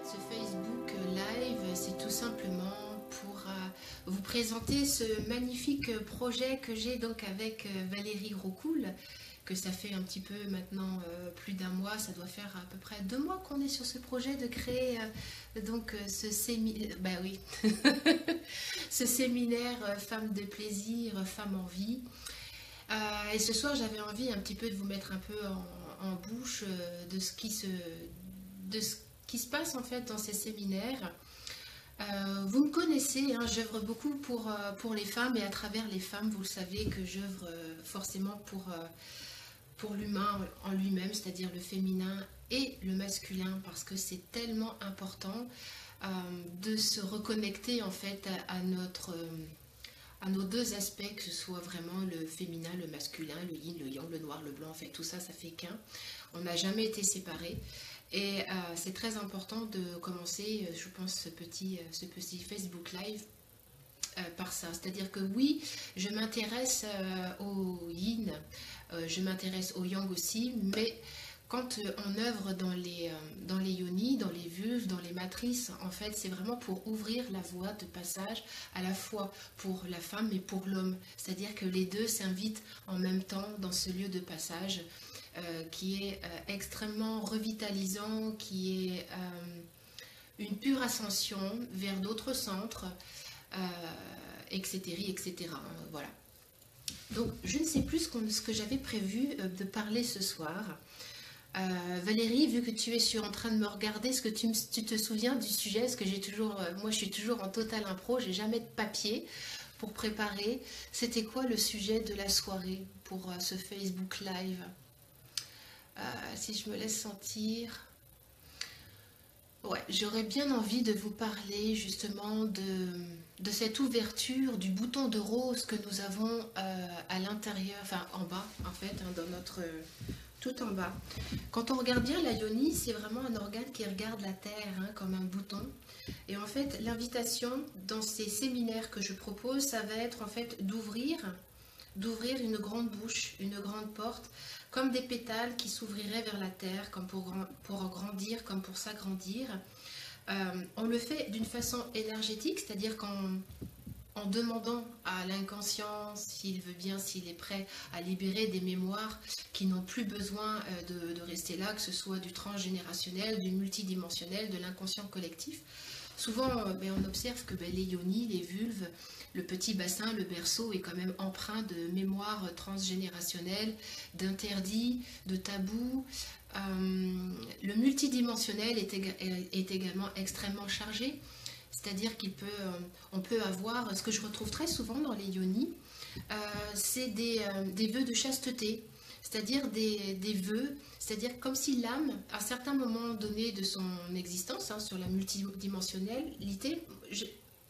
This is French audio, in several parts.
fait, ce Facebook Live, c'est tout simplement pour vous présenter ce magnifique projet que j'ai donc avec Valérie Rocoul, que ça fait un petit peu maintenant plus d'un mois, ça doit faire à peu près 2 mois qu'on est sur ce projet de créer ce séminaire, bah oui, ce séminaire Femmes de plaisir, Femmes en vie. Et ce soir, j'avais envie un petit peu de vous mettre un peu en bouche de ce qui se passe en fait dans ces séminaires. Vous me connaissez, hein, j'œuvre beaucoup pour les femmes et à travers les femmes, vous le savez que j'œuvre forcément pour l'humain en lui-même, c'est-à-dire le féminin et le masculin, parce que c'est tellement important de se reconnecter en fait à nos deux aspects, que ce soit vraiment le féminin, le masculin, le yin, le yang, le noir, le blanc, en fait tout ça, ça fait qu'un. On n'a jamais été séparés. Et c'est très important de commencer, je pense, ce petit Facebook Live par ça. C'est-à-dire que oui, je m'intéresse au yin, je m'intéresse au yang aussi, mais quand on œuvre dans les yonis, dans les vulves, dans les matrices, en fait, c'est vraiment pour ouvrir la voie de passage à la fois pour la femme et pour l'homme. C'est-à-dire que les deux s'invitent en même temps dans ce lieu de passage qui est extrêmement revitalisant, qui est une pure ascension vers d'autres centres, etc., etc. Voilà. Donc, je ne sais plus ce que j'avais prévu de parler ce soir. Valérie, vu que tu es en train de me regarder, est-ce que tu te souviens du sujet? Est-ce que moi je suis toujours en total impro, j'ai jamais de papier pour préparer. C'était quoi le sujet de la soirée pour ce Facebook Live? Si je me laisse sentir... Ouais, j'aurais bien envie de vous parler justement de cette ouverture du bouton de rose que nous avons à l'intérieur, enfin en bas en fait, hein, dans notre... tout en bas. Quand on regarde bien la yoni, c'est vraiment un organe qui regarde la terre hein, comme un bouton. Et en fait, l'invitation dans ces séminaires que je propose, ça va être en fait d'ouvrir une grande bouche, une grande porte, comme des pétales qui s'ouvriraient vers la terre, comme pour grandir, comme pour s'agrandir. On le fait d'une façon énergétique, c'est-à-dire en demandant à l'inconscient s'il veut bien, s'il est prêt à libérer des mémoires qui n'ont plus besoin de rester là, que ce soit du transgénérationnel, du multidimensionnel, de l'inconscient collectif. Souvent, on observe que les yonis, les vulves, le petit bassin, le berceau est quand même empreint de mémoire transgénérationnelle, d'interdits, de tabous. Le multidimensionnel est également extrêmement chargé, c'est-à-dire on peut avoir, ce que je retrouve très souvent dans les yonis, c'est des vœux de chasteté, c'est-à-dire des vœux, c'est-à-dire comme si l'âme, à certains moments donnés de son existence, hein, sur la multidimensionnalité,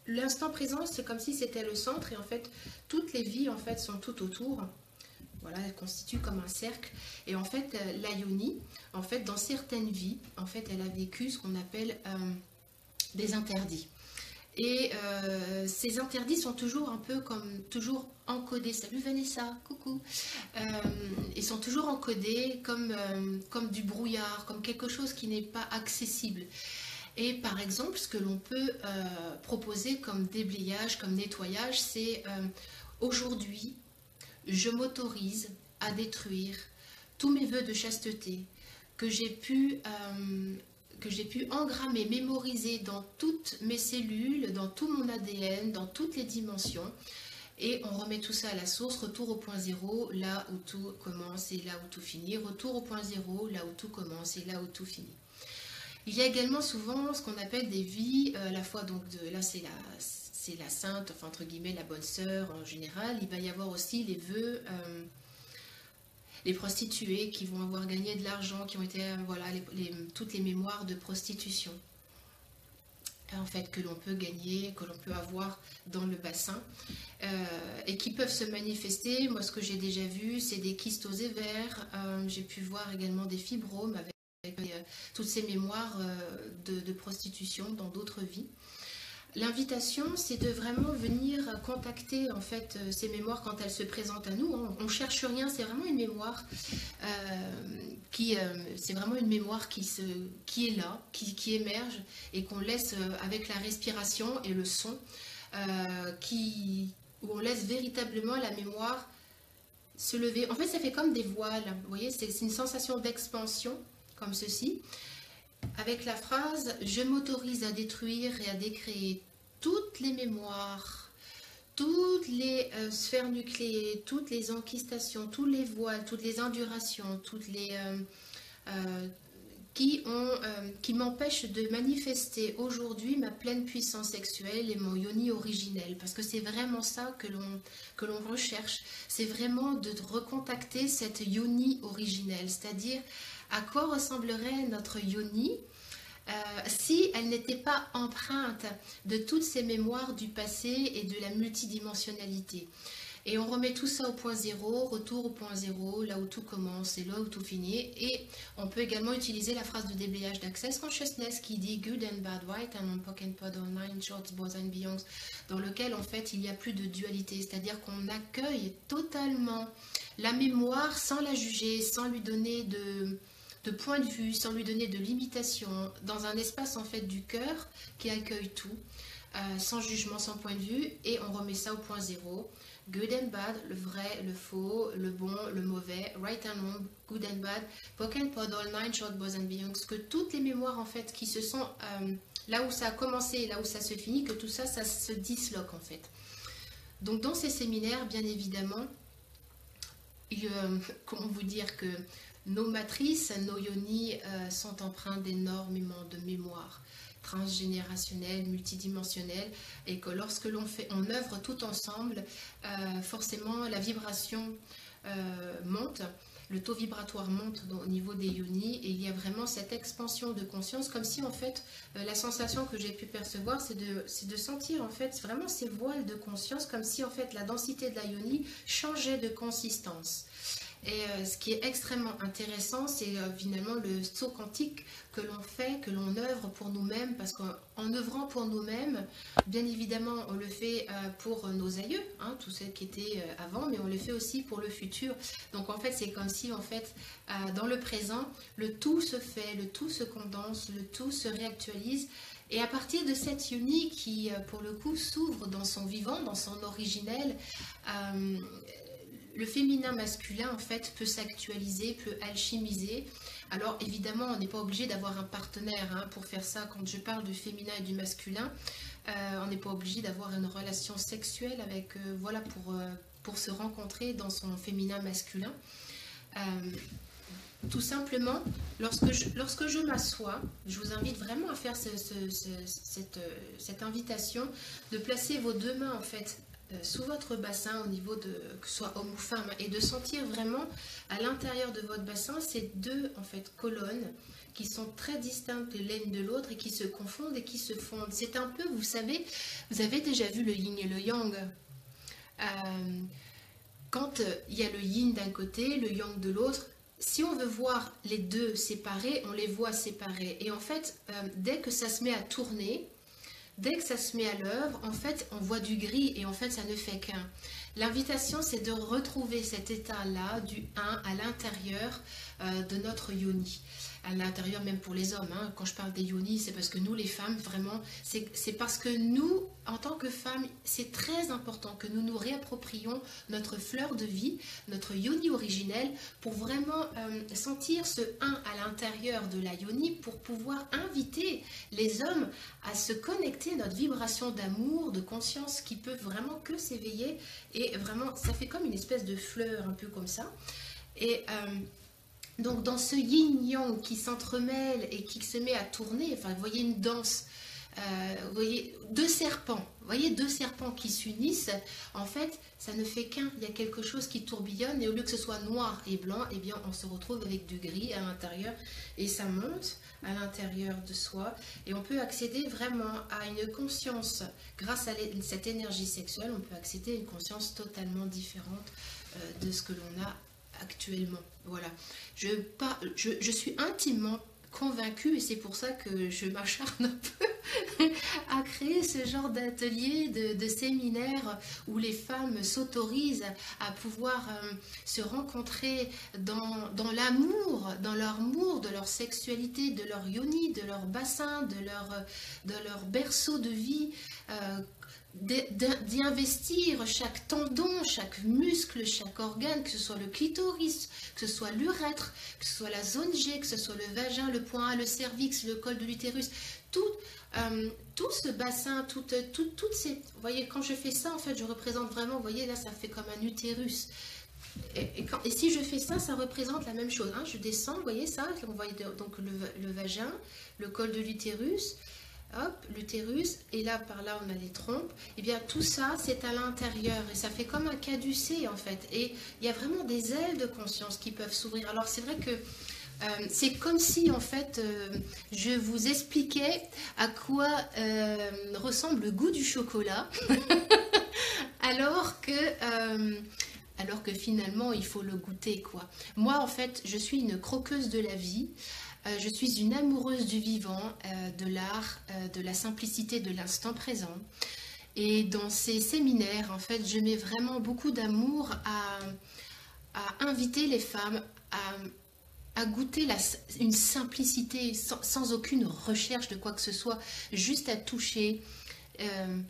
l'instant présent, c'est comme si c'était le centre, et en fait, toutes les vies en fait sont tout autour. Voilà, elle constitue comme un cercle. Et en fait, la yoni, en fait, dans certaines vies, en fait, elle a vécu ce qu'on appelle des interdits. Et ces interdits sont toujours un peu toujours encodés. Salut Vanessa, coucou. Ils sont toujours encodés comme du brouillard, comme quelque chose qui n'est pas accessible. Et par exemple, ce que l'on peut proposer comme déblayage, comme nettoyage, c'est aujourd'hui, je m'autorise à détruire tous mes vœux de chasteté que j'ai pu engrammer, mémoriser dans toutes mes cellules, dans tout mon ADN, dans toutes les dimensions. Et on remet tout ça à la source, retour au point zéro, là où tout commence et là où tout finit. Retour au point zéro, là où tout commence et là où tout finit. Il y a également souvent ce qu'on appelle des vies, à la fois donc là c'est la sainte, enfin entre guillemets la bonne sœur en général. Il va y avoir aussi les vœux, les prostituées qui vont avoir gagné de l'argent, qui ont été, voilà, toutes les mémoires de prostitution. En fait, que l'on peut gagner, que l'on peut avoir dans le bassin, et qui peuvent se manifester. Moi, ce que j'ai déjà vu, c'est des kystes ovaires. J'ai pu voir également des fibromes avec toutes ces mémoires de prostitution dans d'autres vies. L'invitation, c'est de vraiment venir contacter en fait ces mémoires quand elles se présentent à nous. On cherche rien, c'est vraiment une mémoire c'est vraiment une mémoire qui est là, qui émerge et qu'on laisse avec la respiration et le son, où on laisse véritablement la mémoire se lever. En fait, ça fait comme des voiles. Vous voyez, c'est une sensation d'expansion comme ceci. Avec la phrase « Je m'autorise à détruire et à décréer toutes les mémoires, toutes les sphères nucléées, toutes les enquistations, tous les voiles, toutes les indurations, toutes les qui m'empêchent de manifester aujourd'hui ma pleine puissance sexuelle et mon yoni originel. Parce que c'est vraiment ça que l'on recherche. C'est vraiment de recontacter cette yoni originelle, c'est-à-dire à quoi ressemblerait notre yoni si elle n'était pas empreinte de toutes ces mémoires du passé et de la multidimensionnalité. Et on remet tout ça au point zéro, retour au point zéro, là où tout commence et là où tout finit. Et on peut également utiliser la phrase de déblayage d'Access Consciousness qui dit Good and Bad, White and Pock and Pod, Online, Shorts, Boys and Beyonds, dans lequel en fait il n'y a plus de dualité, c'est-à-dire qu'on accueille totalement la mémoire sans la juger, sans lui donner de point de vue, sans lui donner de limitation, dans un espace en fait du cœur qui accueille tout, sans jugement, sans point de vue, et on remet ça au point zéro. Good and bad, le vrai, le faux, le bon, le mauvais, right and wrong, good and bad, pock and pod, all nine, short, boys and beyonds, que toutes les mémoires en fait qui se sont là où ça a commencé et là où ça se finit, que tout ça, ça se disloque en fait. Donc dans ces séminaires, bien évidemment, comment vous dire que nos matrices, nos yonis sont empreintes d'énormément de mémoire transgénérationnelle, multidimensionnelle, et que lorsque on œuvre tout ensemble, forcément la vibration monte, le taux vibratoire monte au niveau des yonis, et il y a vraiment cette expansion de conscience, comme si en fait la sensation que j'ai pu percevoir, c'est de sentir en fait vraiment ces voiles de conscience, comme si en fait la densité de la yoni changeait de consistance. Et ce qui est extrêmement intéressant, c'est finalement le saut quantique que l'on fait, que l'on œuvre pour nous-mêmes, parce qu'en œuvrant pour nous-mêmes, bien évidemment, on le fait pour nos aïeux, hein, tous ceux qui étaient avant, mais on le fait aussi pour le futur. Donc en fait, c'est comme si en fait, dans le présent, le tout se fait, le tout se condense, le tout se réactualise. Et à partir de cette yoni qui, pour le coup, s'ouvre dans son vivant, dans son originel, le féminin masculin en fait peut s'actualiser, peut alchimiser. Alors évidemment on n'est pas obligé d'avoir un partenaire hein, pour faire ça. Quand je parle du féminin et du masculin, on n'est pas obligé d'avoir une relation sexuelle avec voilà pour se rencontrer dans son féminin masculin. Tout simplement, lorsque je m'assois, je vous invite vraiment à faire cette invitation de placer vos deux mains en fait sous votre bassin au niveau de que ce soit homme ou femme et de sentir vraiment à l'intérieur de votre bassin ces deux en fait colonnes qui sont très distinctes l'une de l'autre et qui se confondent et qui se fondent. C'est un peu, vous savez, vous avez déjà vu le yin et le yang. Quand il y a le yin d'un côté, le yang de l'autre, si on veut voir les deux séparés, on les voit séparés. Et en fait, dès que ça se met à tourner, dès que ça se met à l'œuvre, en fait, on voit du gris et en fait, ça ne fait qu'un. L'invitation, c'est de retrouver cet état-là du 1 à l'intérieur de notre yoni. À l'intérieur, même pour les hommes. Hein. Quand je parle des yonis, c'est parce que nous, les femmes, vraiment, c'est parce que nous, en tant que femmes, c'est très important que nous nous réapproprions notre fleur de vie, notre yoni originelle, pour vraiment sentir ce 1 à l'intérieur de la yoni, pour pouvoir inviter les hommes à se connecter à notre vibration d'amour, de conscience, qui peut vraiment que s'éveiller. Et vraiment, ça fait comme une espèce de fleur, un peu comme ça. Et donc dans ce yin-yang qui s'entremêle et qui se met à tourner, enfin vous voyez une danse, vous voyez deux serpents, qui s'unissent, en fait ça ne fait qu'un, il y a quelque chose qui tourbillonne et au lieu que ce soit noir et blanc, eh bien on se retrouve avec du gris à l'intérieur et ça monte à l'intérieur de soi et on peut accéder vraiment à une conscience, grâce à cette énergie sexuelle, on peut accéder à une conscience totalement différente de ce que l'on a actuellement. Voilà, je suis intimement convaincue et c'est pour ça que je m'acharne un peu à créer ce genre d'atelier, de séminaire où les femmes s'autorisent à pouvoir se rencontrer dans l'amour, dans leur amour, de leur sexualité, de leur yoni, de leur bassin, de leur berceau de vie, d'y investir chaque tendon, chaque muscle, chaque organe, que ce soit le clitoris, que ce soit l'urètre, que ce soit la zone G, que ce soit le vagin, le point A, le cervix, le col de l'utérus, tout, tout ce bassin, toutes ces... Vous voyez, quand je fais ça, en fait, je représente vraiment, vous voyez, là, ça fait comme un utérus. Et si je fais ça, ça représente la même chose. Hein. Je descends, vous voyez ça, on voit donc le vagin, le col de l'utérus, hop, l'utérus, et là, par là, on a les trompes. Et bien, tout ça, c'est à l'intérieur, et ça fait comme un caducée, en fait. Et il y a vraiment des ailes de conscience qui peuvent s'ouvrir. Alors, c'est vrai que c'est comme si, en fait, je vous expliquais à quoi ressemble le goût du chocolat, alors que finalement, il faut le goûter, quoi. Moi, en fait, je suis une croqueuse de la vie. Je suis une amoureuse du vivant, de l'art, de la simplicité de l'instant présent. Et dans ces séminaires, en fait, je mets vraiment beaucoup d'amour à inviter les femmes à goûter une simplicité sans aucune recherche de quoi que ce soit, juste à toucher,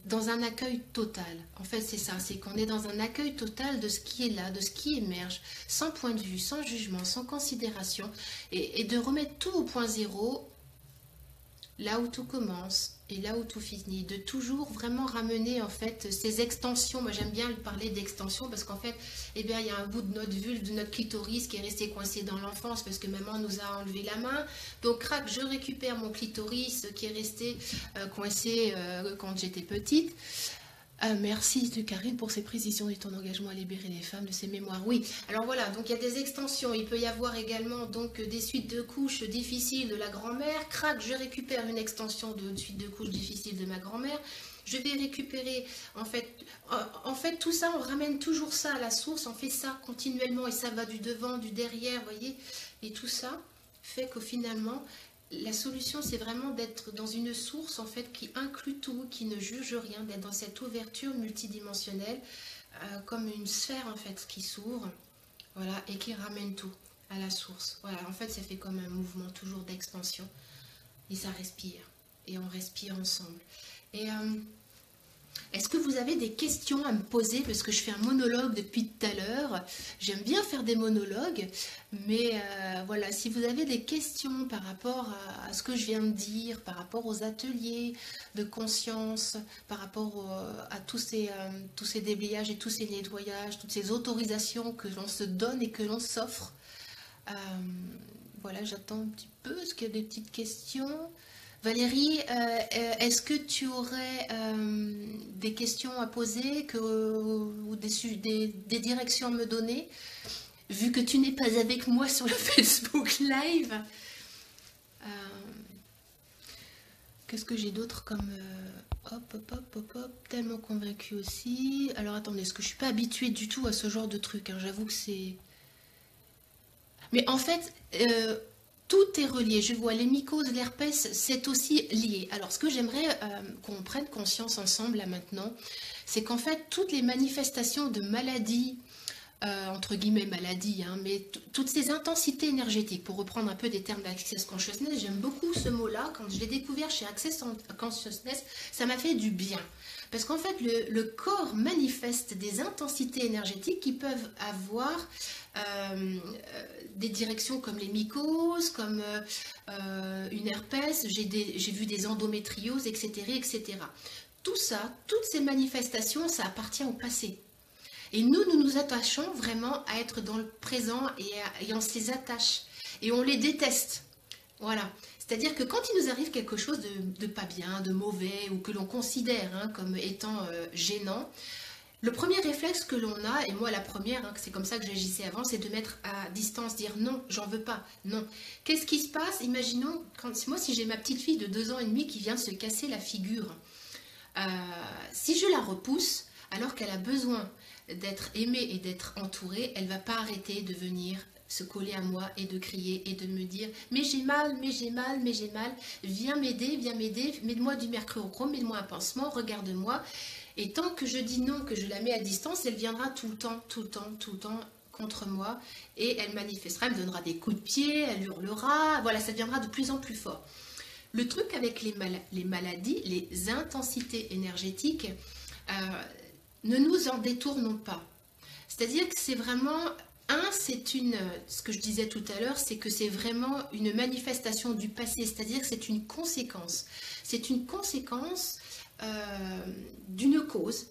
dans un accueil total. En fait, c'est ça, c'est qu'on est dans un accueil total de ce qui est là, de ce qui émerge, sans point de vue, sans jugement, sans considération, et de remettre tout au point zéro, là où tout commence et là où tout finit, de toujours vraiment ramener en fait ces extensions. Moi j'aime bien parler d'extension parce qu'en fait, eh bien, il y a un bout de notre vulve, de notre clitoris qui est resté coincé dans l'enfance parce que maman nous a enlevé la main. Donc crac, je récupère mon clitoris qui est resté coincé quand j'étais petite. Merci de Karine pour ces précisions et ton engagement à libérer les femmes de ces mémoires. Oui, alors voilà, donc il y a des extensions. Il peut y avoir également donc des suites de couches difficiles de la grand-mère. Crac, je récupère une extension de suite de couches difficiles de ma grand-mère. Je vais récupérer, en fait, tout ça, on ramène toujours ça à la source. On fait ça continuellement et ça va du devant, du derrière, vous voyez. Et tout ça fait que finalement... La solution, c'est vraiment d'être dans une source en fait qui inclut tout, qui ne juge rien, d'être dans cette ouverture multidimensionnelle, comme une sphère en fait qui s'ouvre, voilà, et qui ramène tout à la source. Voilà, en fait, ça fait comme un mouvement toujours d'expansion, et ça respire, et on respire ensemble. Et est-ce que vous avez des questions à me poser? Parce que je fais un monologue depuis tout à l'heure. J'aime bien faire des monologues. Mais voilà, si vous avez des questions par rapport à ce que je viens de dire, par rapport aux ateliers de conscience, par rapport à tous ces déblayages et tous ces nettoyages, toutes ces autorisations que l'on se donne et que l'on s'offre. Voilà, j'attends un petit peu. Est-ce qu'il y a des petites questions? Valérie, est-ce que tu aurais des questions à poser ou des directions à me donner, vu que tu n'es pas avec moi sur le Facebook Live? Qu'est-ce que j'ai d'autre comme... hop, tellement convaincue aussi. Alors attendez, est-ce que je suis pas habituée du tout à ce genre de truc, hein, j'avoue que c'est... Mais en fait... tout est relié, je vois les mycoses, l'herpès, c'est aussi lié. Alors ce que j'aimerais qu'on prenne conscience ensemble là maintenant, c'est qu'en fait toutes les manifestations de maladies, entre guillemets maladies, hein, mais toutes ces intensités énergétiques, pour reprendre un peu des termes d'Access Consciousness, j'aime beaucoup ce mot-là, quand je l'ai découvert chez Access Consciousness, ça m'a fait du bien. Parce qu'en fait, le corps manifeste des intensités énergétiques qui peuvent avoir des directions comme les mycoses, comme une herpès, j'ai vu des endométrioses, etc., etc. Tout ça, toutes ces manifestations, ça appartient au passé. Et nous nous attachons vraiment à être dans le présent et on se les attache. Et on les déteste. Voilà. C'est-à-dire que quand il nous arrive quelque chose de pas bien, de mauvais, ou que l'on considère hein, comme étant gênant, le premier réflexe que l'on a, et moi la première, hein, c'est comme ça que j'agissais avant, c'est de mettre à distance, dire non, j'en veux pas, non. Qu'est-ce qui se passe? Imaginons, moi si j'ai ma petite fille de 2 ans et demi qui vient se casser la figure, si je la repousse, alors qu'elle a besoin d'être aimée et d'être entourée, elle ne va pas arrêter de venir se coller à moi et de crier et de me dire mais j'ai mal, mais j'ai mal, mais j'ai mal, viens m'aider, mets-moi du mercurochrome, mets-moi un pansement, regarde-moi. Et tant que je dis non, que je la mets à distance, elle viendra tout le temps, tout le temps, tout le temps contre moi et elle manifestera, elle me donnera des coups de pied, elle hurlera, voilà, ça deviendra de plus en plus fort. Le truc avec les maladies, les intensités énergétiques, ne nous en détournons pas. C'est-à-dire que c'est vraiment, ce que je disais tout à l'heure, c'est que c'est vraiment une manifestation du passé, c'est-à-dire que c'est une conséquence. C'est une conséquence d'une cause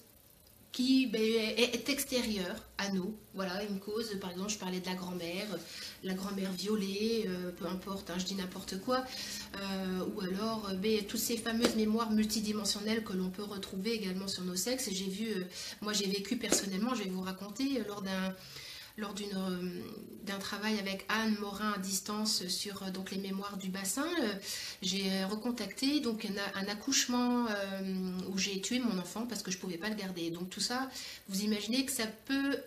qui est extérieure à nous. Voilà, une cause, par exemple, je parlais de la grand-mère violée, peu importe, hein, je dis n'importe quoi, ou alors toutes ces fameuses mémoires multidimensionnelles que l'on peut retrouver également sur nos sexes. Et moi j'ai vécu personnellement, je vais vous raconter, lors d'un travail avec Anne Morin à distance sur donc les mémoires du bassin, j'ai recontacté donc un accouchement où j'ai tué mon enfant parce que je ne pouvais pas le garder. Donc tout ça, vous imaginez que ça peut...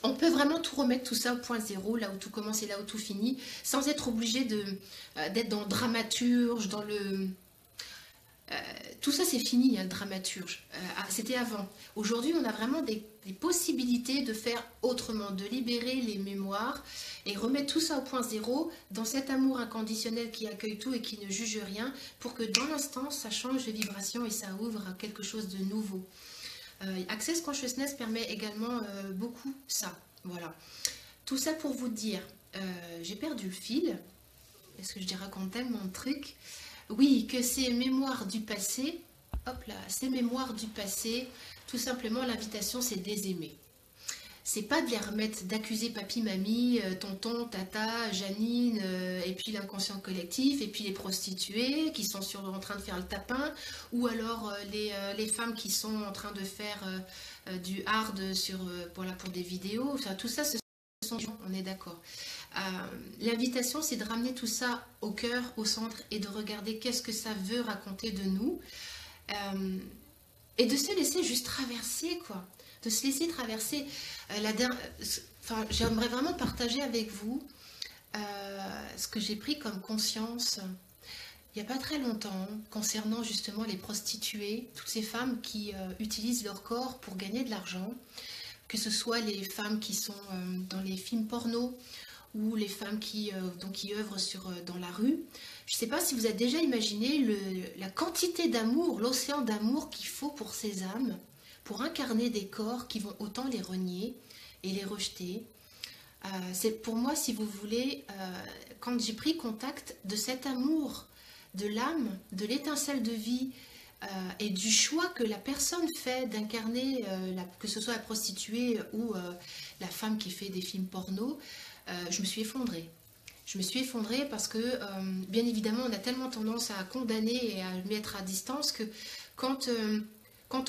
on peut vraiment tout remettre tout ça au point zéro, là où tout commence et là où tout finit, sans être obligé d'être dans le dramaturge, dans le... tout ça c'est fini, hein, le dramaturge. C'était avant. Aujourd'hui, on a vraiment des possibilités de faire autrement, de libérer les mémoires et remettre tout ça au point zéro dans cet amour inconditionnel qui accueille tout et qui ne juge rien pour que dans l'instant, ça change de vibration et ça ouvre à quelque chose de nouveau. Access Consciousness permet également beaucoup ça. Voilà. Tout ça pour vous dire, j'ai perdu le fil, parce que je raconte tellement de trucs. Oui, que ces mémoires du passé, hop là, ces mémoires du passé, tout simplement l'invitation c'est d'aimer. C'est pas de les remettre, d'accuser papy, mamie, tonton, tata, Janine, et puis l'inconscient collectif, et puis les prostituées qui sont en train de faire le tapin, ou alors les femmes qui sont en train de faire du hard pour des vidéos. Enfin, tout ça, ce sont des gens, on est d'accord. L'invitation, c'est de ramener tout ça au cœur, au centre, et de regarder qu'est-ce que ça veut raconter de nous, et de se laisser juste traverser, quoi. De se laisser traverser. J'aimerais vraiment partager avec vous ce que j'ai pris comme conscience il n'y a pas très longtemps concernant justement les prostituées, toutes ces femmes qui utilisent leur corps pour gagner de l'argent, que ce soit les femmes qui sont dans les films porno ou les femmes qui œuvrent dans la rue. Je ne sais pas si vous avez déjà imaginé la quantité d'amour, l'océan d'amour qu'il faut pour ces âmes, pour incarner des corps qui vont autant les renier et les rejeter. C'est pour moi, si vous voulez, quand j'ai pris contact de cet amour de l'âme, de l'étincelle de vie et du choix que la personne fait d'incarner, que ce soit la prostituée ou la femme qui fait des films porno, je me suis effondrée. Je me suis effondrée parce que, bien évidemment, on a tellement tendance à condamner et à mettre à distance que quand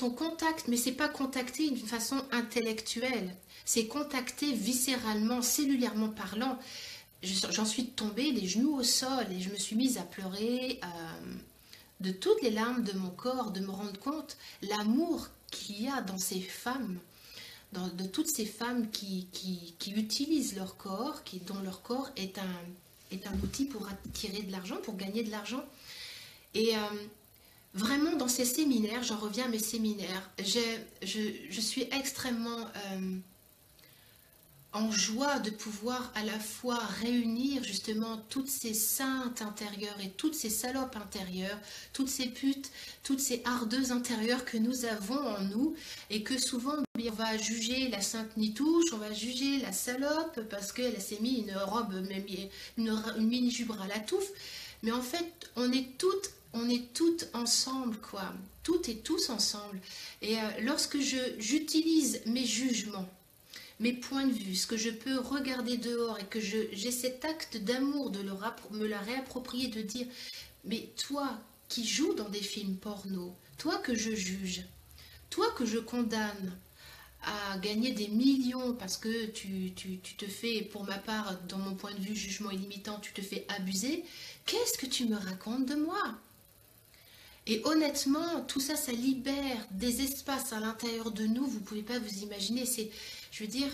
on contacte, mais c'est pas contacter d'une façon intellectuelle, c'est contacter viscéralement, cellulairement parlant. J'en suis tombée les genoux au sol et je me suis mise à pleurer de toutes les larmes de mon corps, de me rendre compte l'amour qu'il y a dans ces femmes, de toutes ces femmes qui utilisent leur corps, dont leur corps est un outil pour attirer de l'argent, pour gagner de l'argent. Et vraiment, dans ces séminaires, j'en reviens à mes séminaires, je suis extrêmement en joie de pouvoir à la fois réunir justement toutes ces saintes intérieures et toutes ces salopes intérieures, toutes ces putes, toutes ces ardeuses intérieures que nous avons en nous et que souvent on va juger la sainte nitouche, on va juger la salope parce qu'elle s'est mis une robe, une mini-jupe à la touffe, mais en fait on est toutes ensemble, quoi, toutes et tous ensemble. Et lorsque j'utilise mes jugements, mes points de vue, ce que je peux regarder dehors et que j'ai cet acte d'amour de me la réapproprier, de dire, mais toi qui joues dans des films porno, toi que je juge, toi que je condamne à gagner des millions parce que tu te fais, pour ma part, dans mon point de vue, jugement illimitant, tu te fais abuser, qu'est-ce que tu me racontes de moi ? Et honnêtement, tout ça, ça libère des espaces à l'intérieur de nous, vous ne pouvez pas vous imaginer, je veux dire,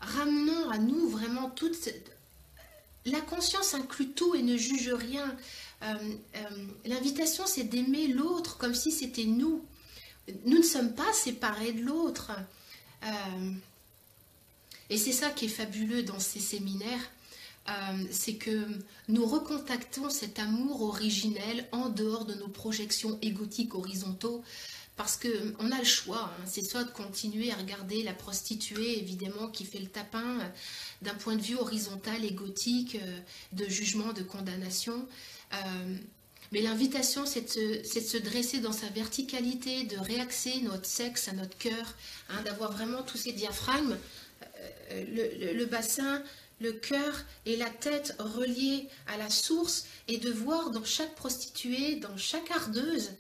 ramenons à nous vraiment toute... La conscience inclut tout et ne juge rien. L'invitation, c'est d'aimer l'autre comme si c'était nous. Nous ne sommes pas séparés de l'autre. Et c'est ça qui est fabuleux dans ces séminaires, c'est que nous recontactons cet amour originel en dehors de nos projections égotiques horizontaux, parce qu'on a le choix, hein, c'est soit de continuer à regarder la prostituée, évidemment, qui fait le tapin d'un point de vue horizontal, égotique, de jugement, de condamnation. Mais l'invitation, c'est de se dresser dans sa verticalité, de réaxer notre sexe à notre cœur, hein, d'avoir vraiment tous ces diaphragmes, le bassin, le cœur et la tête reliés à la source, et de voir dans chaque prostituée, dans chaque ardeuse,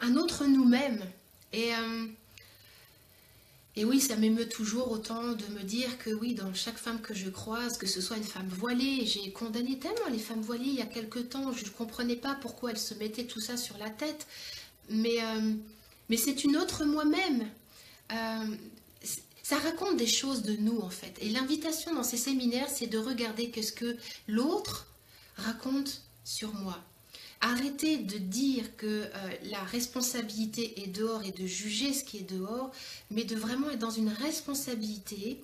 un autre nous-mêmes. Et oui, ça m'émeut toujours autant de me dire que oui, dans chaque femme que je croise, que ce soit une femme voilée, j'ai condamné tellement les femmes voilées il y a quelque temps, je ne comprenais pas pourquoi elles se mettaient tout ça sur la tête, mais c'est une autre moi-même. Ça raconte des choses de nous en fait. Et l'invitation dans ces séminaires, c'est de regarder ce que l'autre raconte sur moi. Arrêtez de dire que la responsabilité est dehors et de juger ce qui est dehors, mais de vraiment être dans une responsabilité.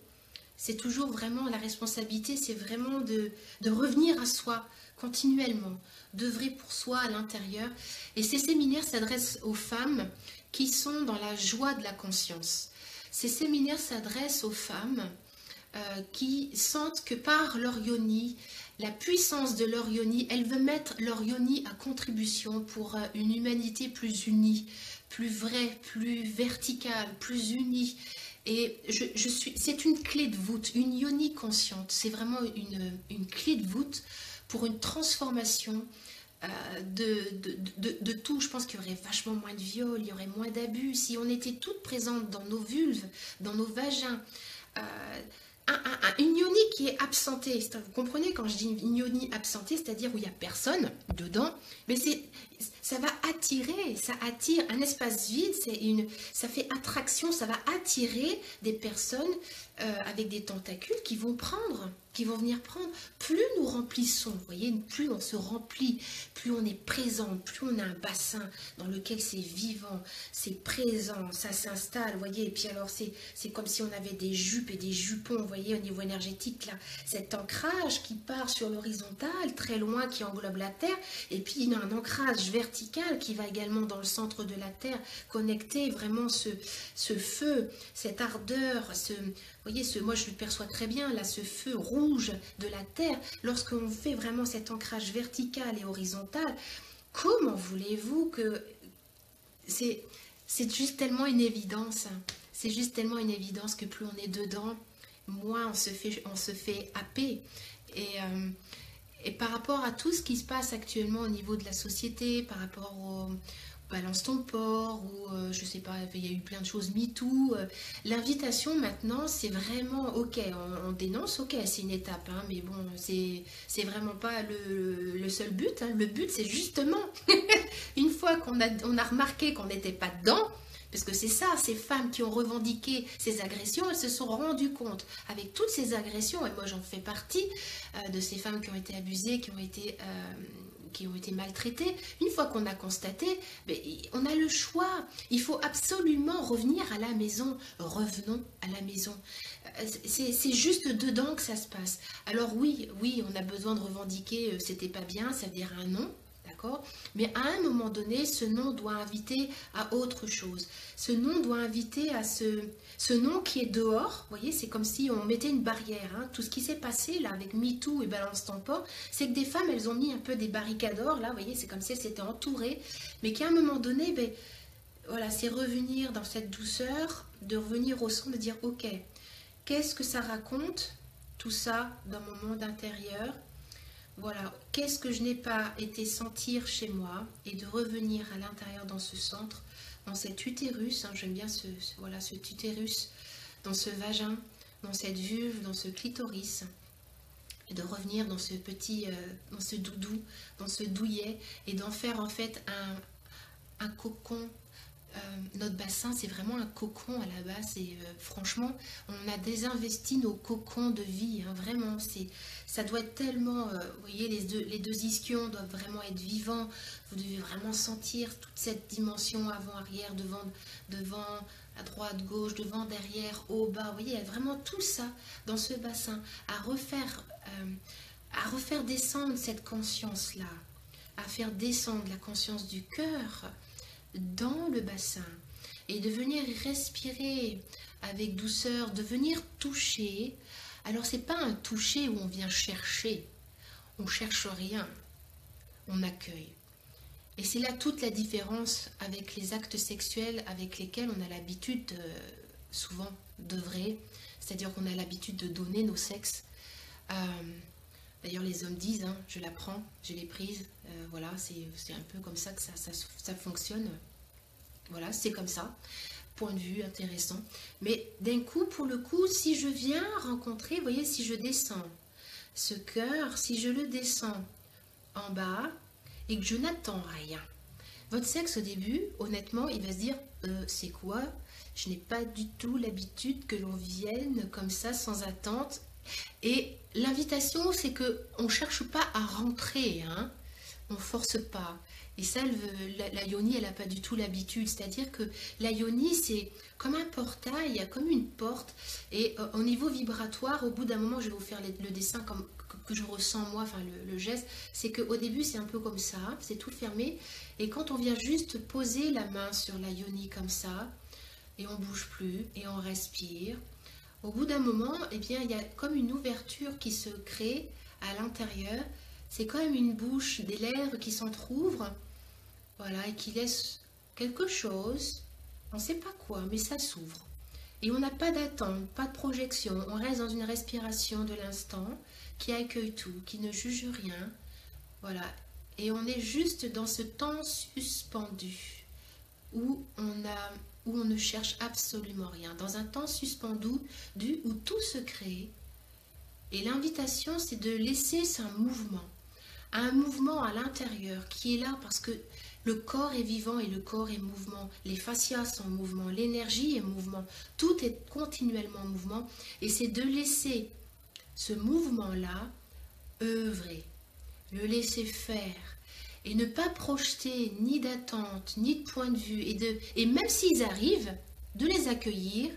C'est toujours vraiment la responsabilité, c'est vraiment de revenir à soi continuellement, d'œuvrer pour soi à l'intérieur. Et ces séminaires s'adressent aux femmes qui sont dans la joie de la conscience. Ces séminaires s'adressent aux femmes qui sentent que par leur yoni, la puissance de leur yoni, elle veut mettre leur yoni à contribution pour une humanité plus unie, plus vraie, plus verticale, plus unie. Et c'est une clé de voûte, une yoni consciente. C'est vraiment une clé de voûte pour une transformation de tout. Je pense qu'il y aurait vachement moins de viols, il y aurait moins d'abus si on était toutes présentes dans nos vulves, dans nos vagins. Une yoni qui est absentée, vous comprenez quand je dis une yoni absentée, c'est-à-dire où il n'y a personne dedans, mais ça va attirer, ça attire un espace vide, ça fait attraction, ça va attirer des personnes avec des tentacules qui vont venir prendre. Plus nous remplissons, vous voyez, plus on se remplit, plus on est présent, plus on a un bassin dans lequel c'est vivant, c'est présent, ça s'installe, vous voyez, et puis alors c'est comme si on avait des jupes et des jupons, vous voyez, au niveau énergétique, là, cet ancrage qui part sur l'horizontale, très loin, qui englobe la Terre, et puis il y a un ancrage vertical qui va également dans le centre de la Terre, connecter vraiment ce feu, cette ardeur, vous voyez, moi je le perçois très bien, là, ce feu rouge de la Terre, lorsqu'on fait vraiment cet ancrage vertical et horizontal, comment voulez-vous que... C'est juste tellement une évidence, c'est juste tellement une évidence que plus on est dedans, moins on se fait happer. Et par rapport à tout ce qui se passe actuellement au niveau de la société, par rapport au balance ton porc, ou je sais pas, il y a eu plein de choses, MeToo, l'invitation maintenant, c'est vraiment, ok, on dénonce, ok, c'est une étape, hein, mais bon, c'est vraiment pas le seul but, hein. Le but, c'est justement, une fois qu'on a remarqué qu'on n'était pas dedans, parce que c'est ça, ces femmes qui ont revendiqué ces agressions, elles se sont rendues compte, avec toutes ces agressions, et moi j'en fais partie, de ces femmes qui ont été abusées, qui ont été maltraitées, une fois qu'on a constaté, on a le choix. Il faut absolument revenir à la maison. Revenons à la maison. C'est juste dedans que ça se passe. Alors oui, on a besoin de revendiquer, c'était pas bien, ça veut dire un non. D'accord ? Mais à un moment donné, ce nom doit inviter à autre chose. Ce nom doit inviter à ce nom qui est dehors. Vous voyez, c'est comme si on mettait une barrière. Hein. Tout ce qui s'est passé là avec MeToo et Balance ton porc, c'est que des femmes, elles ont mis un peu des barricadors. Là, vous voyez, c'est comme si elles s'étaient entourées. Mais qu'à un moment donné, voilà, c'est revenir dans cette douceur, de revenir au centre, de dire, ok, qu'est-ce que ça raconte, tout ça, dans mon monde intérieur ? Voilà, qu'est-ce que je n'ai pas été sentir chez moi, et de revenir à l'intérieur dans ce centre, dans cet utérus, hein, j'aime bien voilà, cet utérus, dans ce vagin, dans cette vulve, dans ce clitoris, et de revenir dans ce petit, dans ce doudou, dans ce douillet, et d'en faire en fait un cocon notre bassin, c'est vraiment un cocon à la base. Et franchement, on a désinvesti nos cocons de vie. Hein, vraiment, ça doit être tellement. Vous voyez, les deux ischions doivent vraiment être vivants. Vous devez vraiment sentir toute cette dimension avant-arrière, devant, à droite, gauche, devant, derrière, haut, bas. Vous voyez, il y a vraiment tout ça dans ce bassin à refaire descendre cette conscience-là, à faire descendre la conscience du cœur dans le bassin et de venir respirer avec douceur, de venir toucher. Alors c'est pas un toucher où on vient chercher, on cherche rien, on accueille. Et c'est là toute la différence avec les actes sexuels avec lesquels on a l'habitude souvent d'œuvrer, c'est-à-dire qu'on a l'habitude de donner nos sexes. D'ailleurs les hommes disent, hein, je la prends, je l'ai prise, voilà, c'est un peu comme ça que ça fonctionne. Voilà, c'est comme ça, point de vue intéressant. Mais d'un coup, pour le coup, si je viens rencontrer, vous voyez, si je descends ce cœur, si je le descends en bas et que je n'attends rien, votre sexe au début, honnêtement, il va se dire, c'est quoi? Je n'ai pas du tout l'habitude que l'on vienne comme ça, sans attente. Et l'invitation, c'est qu'on ne cherche pas à rentrer, hein, on ne force pas. Et ça, la yoni, elle n'a pas du tout l'habitude. C'est-à-dire que la yoni, c'est comme un portail, comme une porte. Et au niveau vibratoire, au bout d'un moment, je vais vous faire le dessin que je ressens moi, enfin le geste, c'est qu'au début, c'est un peu comme ça, c'est tout fermé. Et quand on vient juste poser la main sur la yoni comme ça, et on bouge plus, et on respire, au bout d'un moment, eh bien, il y a comme une ouverture qui se crée à l'intérieur. C'est comme une bouche, des lèvres qui s'entr'ouvrent, voilà, et qui laissent quelque chose, on ne sait pas quoi, mais ça s'ouvre. Et on n'a pas d'attente, pas de projection, on reste dans une respiration de l'instant qui accueille tout, qui ne juge rien, voilà. Et on est juste dans ce temps suspendu où on ne cherche absolument rien, dans un temps suspendu où tout se crée. Et l'invitation, c'est de laisser un mouvement à l'intérieur qui est là parce que le corps est vivant et le corps est mouvement, les fascias sont en mouvement, l'énergie est en mouvement, tout est continuellement en mouvement et c'est de laisser ce mouvement-là œuvrer, le laisser faire et ne pas projeter ni d'attente, ni de point de vue et même s'ils arrivent, de les accueillir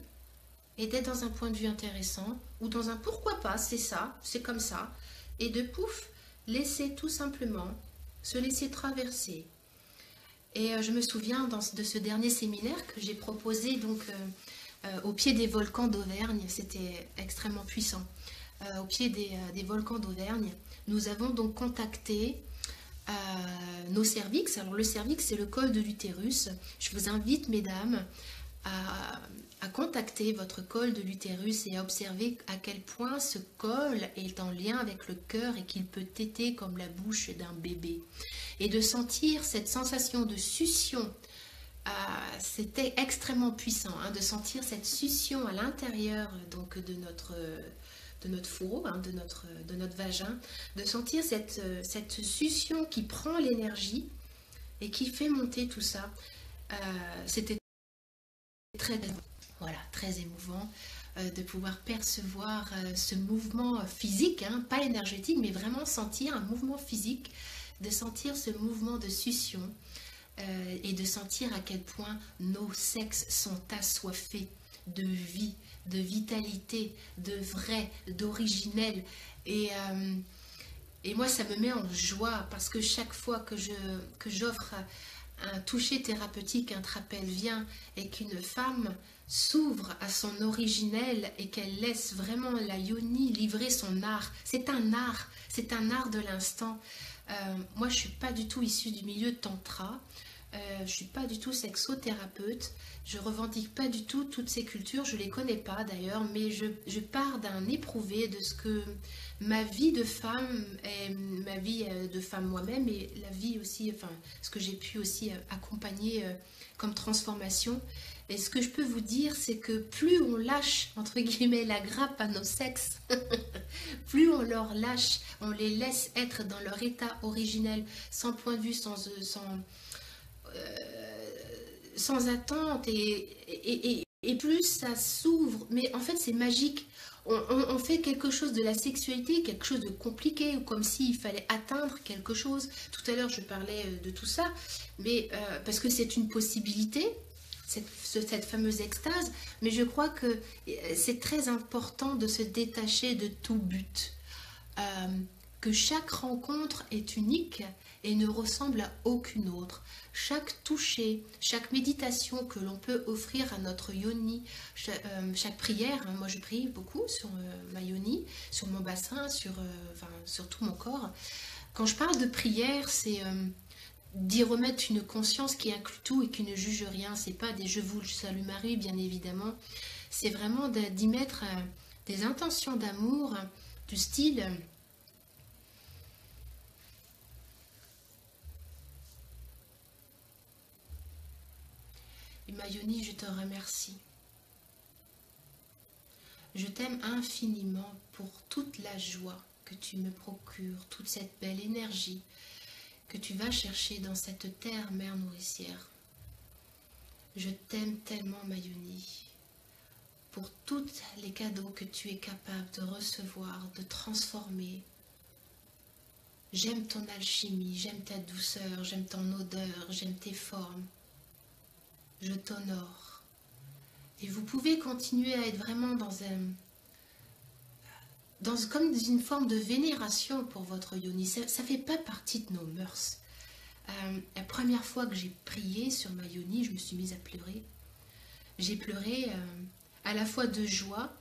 et d'être dans un point de vue intéressant ou dans un pourquoi pas, c'est ça, c'est comme ça et de pouf, laisser tout simplement se laisser traverser. Et je me souviens de ce dernier séminaire que j'ai proposé donc au pied des volcans d'Auvergne, c'était extrêmement puissant. Au pied des volcans d'Auvergne, nous avons donc contacté nos cervix. Alors le cervix, c'est le col de l'utérus. Je vous invite, mesdames, à contacter votre col de l'utérus et à observer à quel point ce col est en lien avec le cœur et qu'il peut téter comme la bouche d'un bébé. Et de sentir cette sensation de succion, c'était extrêmement puissant, hein, de sentir cette succion à l'intérieur donc de notre fourreau, hein, de notre vagin, de sentir cette succion qui prend l'énergie et qui fait monter tout ça. C'était très émouvant de pouvoir percevoir ce mouvement physique, hein, pas énergétique, mais vraiment sentir un mouvement physique, de sentir ce mouvement de succion et de sentir à quel point nos sexes sont assoiffés de vie, de vitalité, de vrai, d'originel. Et moi, ça me met en joie parce que chaque fois que j'offre un toucher thérapeutique, un trapèle vient et qu'une femme s'ouvre à son originel et qu'elle laisse vraiment la yoni livrer son art. C'est un art de l'instant. Moi, je ne suis pas du tout issue du milieu tantra. Je ne suis pas du tout sexothérapeute. Je ne revendique pas du tout toutes ces cultures. Je ne les connais pas d'ailleurs, mais je pars d'un éprouvé de ce que ma vie de femme et ma vie de femme moi-même et la vie aussi, enfin, ce que j'ai pu aussi accompagner comme transformation. Et ce que je peux vous dire, c'est que plus on lâche, entre guillemets, la grappe à nos sexes, plus on leur lâche, on les laisse être dans leur état originel, sans point de vue, sans attente et plus ça s'ouvre. Mais en fait, c'est magique. On fait quelque chose de la sexualité, quelque chose de compliqué, ou comme s'il fallait atteindre quelque chose. Tout à l'heure, je parlais de tout ça, mais parce que c'est une possibilité, cette fameuse extase, mais je crois que c'est très important de se détacher de tout but. Euh, que chaque rencontre est unique et ne ressemble à aucune autre. Chaque toucher, chaque méditation que l'on peut offrir à notre yoni, chaque prière, hein, moi je prie beaucoup sur ma yoni, sur mon bassin, sur tout mon corps. Quand je parle de prière, c'est d'y remettre une conscience qui inclut tout et qui ne juge rien. C'est pas des je vous salue Marie, bien évidemment. C'est vraiment d'y mettre des intentions d'amour, du style... Et Mayoni, je te remercie. Je t'aime infiniment pour toute la joie que tu me procures, toute cette belle énergie que tu vas chercher dans cette terre, mère nourricière. Je t'aime tellement, Mayoni, pour tous les cadeaux que tu es capable de recevoir, de transformer. J'aime ton alchimie, j'aime ta douceur, j'aime ton odeur, j'aime tes formes. Je t'honore. Et vous pouvez continuer à être vraiment comme une forme de vénération pour votre yoni. Ça ne fait pas partie de nos mœurs. La première fois que j'ai prié sur ma yoni, je me suis mise à pleurer. J'ai pleuré à la fois de joie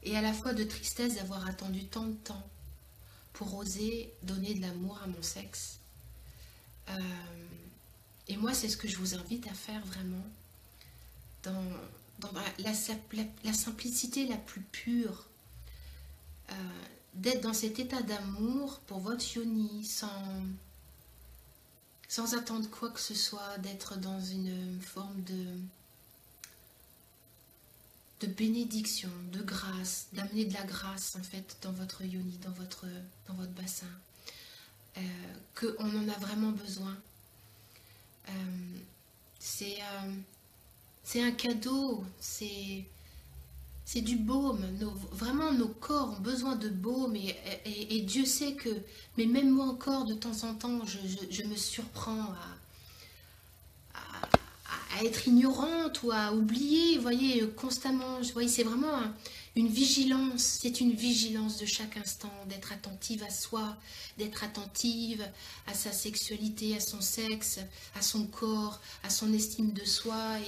et à la fois de tristesse d'avoir attendu tant de temps pour oser donner de l'amour à mon sexe. Et moi, c'est ce que je vous invite à faire vraiment, dans la simplicité la plus pure, d'être dans cet état d'amour pour votre yoni, sans attendre quoi que ce soit, d'être dans une forme de bénédiction, de grâce, d'amener de la grâce en fait dans votre yoni, dans votre bassin, qu'on en a vraiment besoin. C'est un cadeau, c'est du baume. Vraiment, nos corps ont besoin de baume et Dieu sait que, mais même moi encore, de temps en temps, je me surprends à être ignorante ou à oublier, vous voyez, constamment. Vous voyez, c'est vraiment une vigilance, c'est une vigilance de chaque instant, d'être attentive à soi, d'être attentive à sa sexualité, à son sexe, à son corps, à son estime de soi.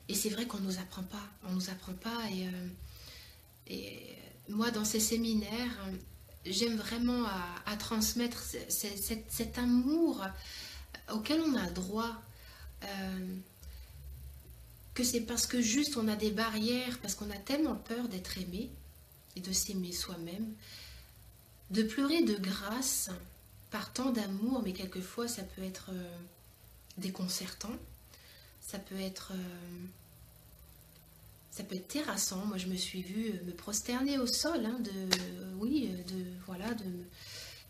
Et c'est vrai qu'on ne nous apprend pas, et moi dans ces séminaires, j'aime vraiment à transmettre cet amour auquel on a droit, que c'est parce que juste on a des barrières, parce qu'on a tellement peur d'être aimé et de s'aimer soi-même, de pleurer de grâce par tant d'amour, mais quelquefois ça peut être déconcertant, ça peut être terrassant. Moi je me suis vue me prosterner au sol, hein,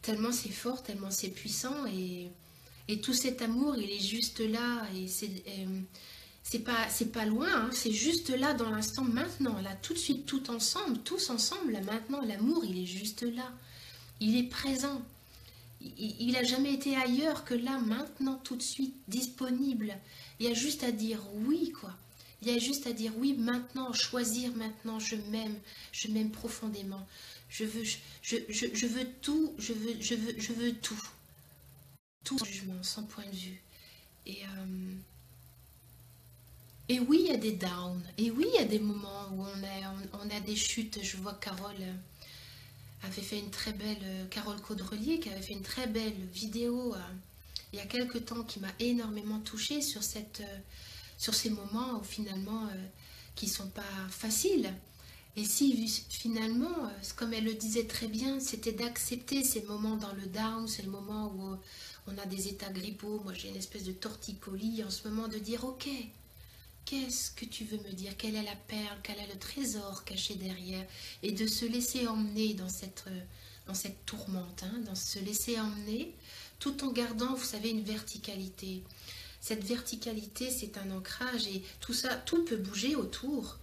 tellement c'est fort, tellement c'est puissant, et tout cet amour il est juste là, et c'est pas loin, hein, c'est juste là dans l'instant maintenant, là tout de suite, tous ensemble, là maintenant, l'amour il est juste là, il est présent, il a jamais été ailleurs que là maintenant, tout de suite, disponible. Il y a juste à dire oui, quoi. Il y a juste à dire oui maintenant, choisir maintenant, je m'aime profondément, je veux tout, je veux tout, sans jugement, sans point de vue. Et oui, il y a des downs, et oui, il y a des moments où on a des chutes. Je vois Carole avait fait une très belle, Carole Caudrelier, qui avait fait une très belle vidéo il y a quelque temps, qui m'a énormément touchée sur ces moments où finalement qui sont pas faciles. Et si finalement, comme elle le disait très bien, c'était d'accepter ces moments dans le down, c'est le moment où on a des états grippaux. Moi j'ai une espèce de torticolis en ce moment, de dire ok, qu'est-ce que tu veux me dire, quelle est la perle, quel est le trésor caché derrière, et de se laisser emmener dans cette tourmente, hein, dans se laisser emmener, tout en gardant, vous savez, une verticalité. Cette verticalité, c'est un ancrage et tout ça, tout peut bouger autour.